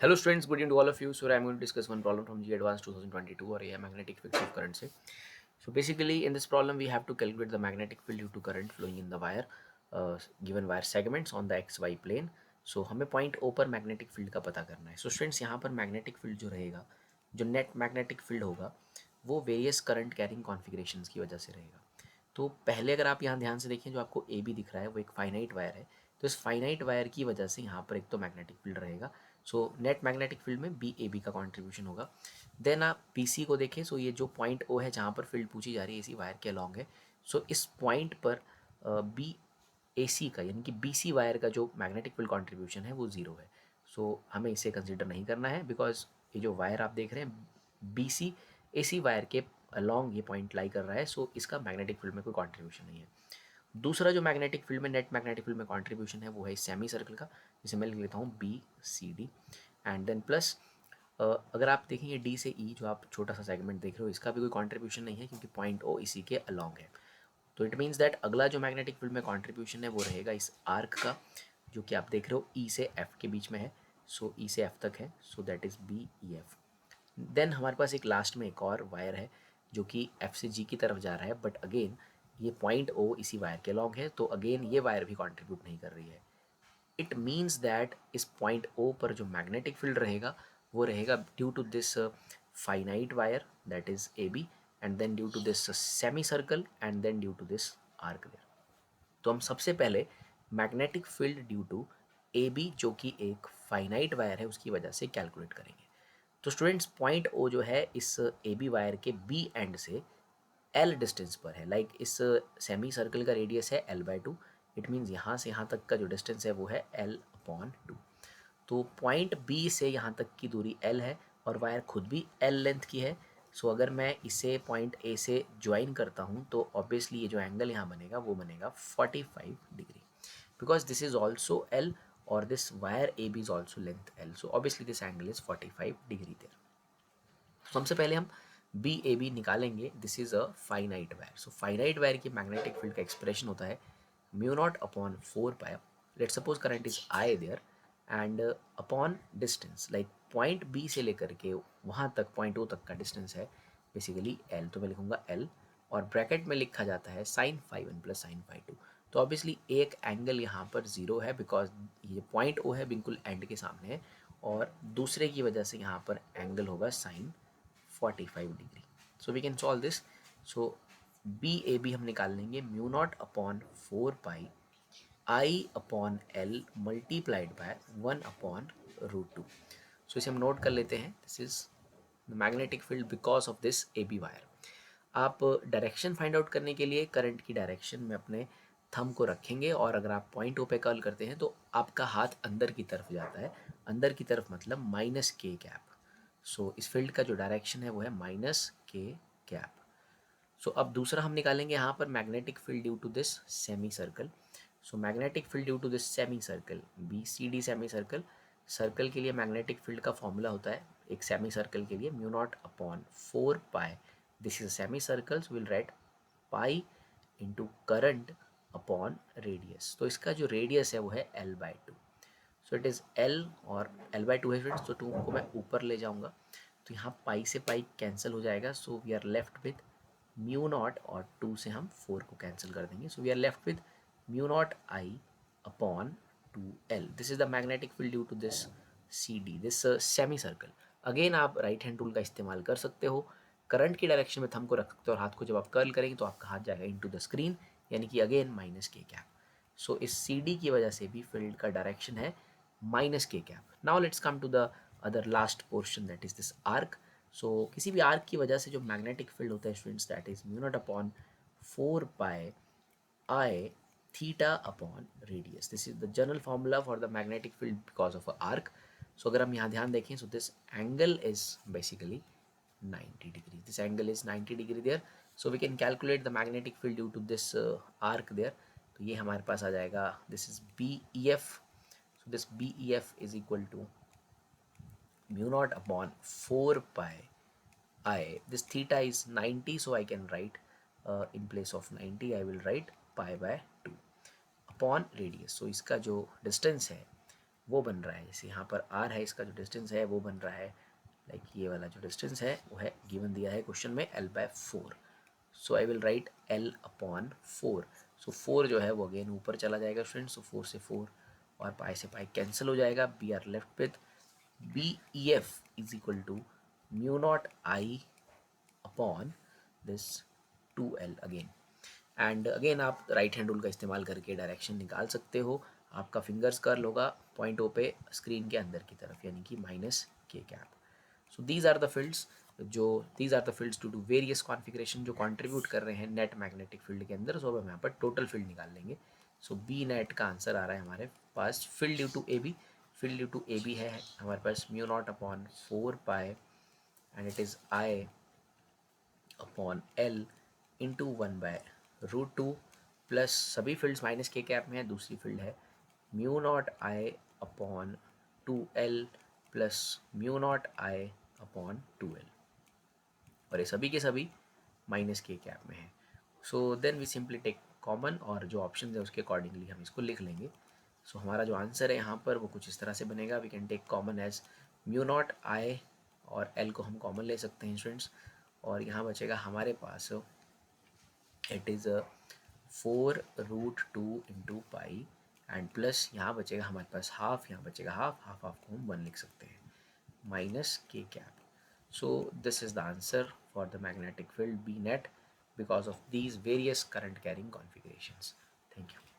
Hello students, good evening to all of you. So I'm going to discuss one problem from G Advanced 2022 or a magnetic field of current से. So basically in this problem we have to calculate the magnetic field due to current flowing in the wire given wire segments on the XY plane. So हमें point O पर magnetic field का पता करना है. So students यहाँ पर magnetic field जो रहेगा, जो नेट मैग्नेटिक फील्ड होगा वो वेरियस करंट कैरिंग कॉन्फ़िगरेशंस की वजह से रहेगा. तो पहले अगर आप यहाँ ध्यान से देखें जो आपको ए बी दिख रहा है वो एक फाइनाइट वायर है. तो इस फाइनाइट वायर की वजह से यहाँ पर एक तो मैग्नेटिक फील्ड रहेगा. सो नेट मैग्नेटिक फील्ड में बी ए बी का कॉन्ट्रीब्यूशन होगा. देन आप पी सी को देखें. सो ये जो पॉइंट ओ है जहाँ पर फील्ड पूछी जा रही है इसी वायर के अलॉन्ग है. सो इस पॉइंट पर बी ए सी का यानी कि बी सी वायर का जो मैग्नेटिक फील्ड कॉन्ट्रीब्यूशन है वो ज़ीरो है. सो हमें इसे कंसिडर नहीं करना है बिकॉज ये जो वायर आप देख रहे हैं बी सी ए सी वायर के अलॉन्ग ये पॉइंट लाई कर रहा है. सो इसका मैग्नेटिक फील्ड में कोई कॉन्ट्रीब्यूशन नहीं है. दूसरा जो मैग्नेटिक फील्ड में नेट मैग्नेटिक फील्ड में कॉन्ट्रीब्यूशन है वो है सेमी सर्कल का, जिसे मैं लिख लेता हूँ B C D. And then plus अगर आप देखेंगे डी से ई जो आप छोटा सा सेगमेंट देख रहे हो इसका भी कोई कॉन्ट्रीब्यूशन नहीं है क्योंकि पॉइंट ओ इसी के अलॉन्ग है. तो इट मीन्स दैट अगला जो मैग्नेटिक फील्ड में कॉन्ट्रीब्यूशन है वो रहेगा इस आर्क का, जो कि आप देख रहे हो ई से एफ के बीच में है. सो ई से एफ तक है. So that is B E F. Then हमारे पास एक लास्ट में एक और वायर है जो कि एफ से जी की तरफ जा रहा है. बट अगेन ये पॉइंट ओ इसी वायर के लॉन्ग है. तो अगेन ये वायर भी कॉन्ट्रीब्यूट नहीं कर रही है. इट मीन्स दैट इस पॉइंट ओ पर जो मैग्नेटिक फील्ड रहेगा वो रहेगा due to this finite wire that is A B, and then due to this semi circle, and then due to this arc there. तो हम सबसे पहले magnetic field due to A B जो कि एक फाइनाइट वायर है उसकी वजह से कैलकुलेट करेंगे. तो स्टूडेंट्स पॉइंट ओ जो है इस ए बी वायर के बी एंड से एल डिस्टेंस पर है. लाइक इस सेमी सर्कल का रेडियस है L by two. It means यहाँ से यहाँ तक का जो डिस्टेंस है वो है एल अपॉन टू. तो पॉइंट बी से यहाँ तक की दूरी एल है और वायर खुद भी एल लेंथ की है. सो अगर मैं इसे पॉइंट ए से ज्वाइन करता हूँ तो ऑब्वियसली ये जो एंगल यहाँ बनेगा वो बनेगा 45 degree, because this is also L और this wire A B is also length L. So obviously this angle is 45 degree there. सबसे पहले हम बी ए बी निकालेंगे. This is a finite wire. So finite wire की magnetic field का expression होता है mu naught upon 4 pi. Let suppose current is I there and upon distance like point B से लेकर के वहाँ तक पॉइंट ओ तक का डिस्टेंस है बेसिकली एल. तो मैं लिखूंगा एल और ब्रैकेट में लिखा जाता है sine phi one plus sine phi two. तो ऑब्वियसली एक एंगल यहाँ पर ज़ीरो है बिकॉज ये पॉइंट ओ है बिल्कुल एंड के सामने है, और दूसरे की वजह से यहाँ पर एंगल होगा sine 45 degree. So we can solve this. So B A B हम निकाल लेंगे mu naught upon 4 pi I upon L multiplied by 1/√2. So इसे हम नोट कर लेते हैं. This is the magnetic field because of this A B wire. आप direction find out करने के लिए करंट की डायरेक्शन में अपने थंब को रखेंगे और अगर आप पॉइंट ओ पे कर्ल करते हैं तो आपका हाथ अंदर की तरफ जाता है. अंदर की तरफ मतलब माइनस के कैप. सो इस फील्ड का जो डायरेक्शन है वो है माइनस के कैप. सो अब दूसरा हम निकालेंगे यहाँ पर magnetic field due to this semi circle. So magnetic field due to this semi circle B C D semi circle. Circle के लिए मैग्नेटिक फील्ड का फॉर्मूला होता है एक सेमी सर्कल के लिए mu naught upon 4 pi. This is semi circle so will write pi into current upon radius. तो इसका जो रेडियस है वो है L by two. So it is L और एल बाई टू है फ्रेंड्स. तो टू को मैं ऊपर ले जाऊँगा तो यहाँ पाई से पाई कैंसिल हो जाएगा. So we are left with mu naught और टू से हम फोर को कैंसिल कर देंगे. So we are left with mu naught I upon two L. This is the magnetic field due to this C D this semi circle. Again आप right hand rule का इस्तेमाल कर सकते हो. करंट की डायरेक्शन में थंब को रख सकते हो और हाथ को जब आप कर्ल करेंगे तो आपका हाथ जाएगा इनटू द स्क्रीन यानी कि अगेन माइनस के कैप. सो इस सी डी की वजह से भी फील्ड का डायरेक्शन है minus K cap. Now let's come to the other last portion that is this arc. So किसी भी आर्क की वजह से जो मैग्नेटिक फील्ड होता है students that is mu naught upon 4 pi I theta upon radius. This is the general formula for the magnetic field because of a arc. So अगर हम यहाँ ध्यान देखें so this angle is basically 90 degree. This angle is 90 degree there. So we can calculate the magnetic field due to this arc there. तो ये हमारे पास आ जाएगा this is B E F. So this B E F is equal to mu naught upon 4 pi I. This theta is 90, so I can write in place of 90 I will write pi by 2 upon radius. So इसका जो distance है वो बन रहा है। जैसे यहाँ पर r है, इसका जो डिस्टेंस है वो बन रहा है लाइक ये वाला जो डिस्टेंस है वो है गिवन दिया है क्वेश्चन में l/4। So I will write l/4। सो 4 जो है वो अगेन ऊपर चला जाएगा स्टूडेंट। सो 4 से 4 और पाई से पाई कैंसिल हो जाएगा। We are left with B E F is equal to mu naught I upon this 2l again. And again आप राइट हैंड रूल का इस्तेमाल करके डायरेक्शन निकाल सकते हो। आपका फिंगर्स कर्ल होगा पॉइंट ओ पे स्क्रीन के अंदर की तरफ, यानी कि -k cap. So these are the fields जो these are the fields to do various configuration जो कंट्रीब्यूट कर रहे हैं नेट मैग्नेटिक फील्ड के अंदर। सो अब हम यहाँ पर टोटल फील्ड निकाल लेंगे। सो बी नेट का आंसर आ रहा है हमारे पास field due to A B. Field due to A B है हमारे पास mu naught upon 4 pi and it is I upon L into 1/√2 plus सभी फील्ड्स -k कैप में है। दूसरी फील्ड है mu naught I upon 2l plus mu naught I upon 2l, और ये सभी के सभी -k कैप में है। So then we simply take common और जो ऑप्शन है उसके अकॉर्डिंगली हम इसको लिख लेंगे। सो हमारा जो आंसर है यहाँ पर वो कुछ इस तरह से बनेगा। We can take common as mu naught I और एल को हम कॉमन ले सकते हैं स्टूडेंट्स, और यहाँ बचेगा हमारे पास it is 4√2 into pi and plus यहाँ बचेगा हमारे पास हाफ, यहाँ बचेगा हाफ, हाफ हाफ को हम 1 लिख सकते हैं -k cap. So this is the answer for the magnetic field B net because of these various current carrying configurations.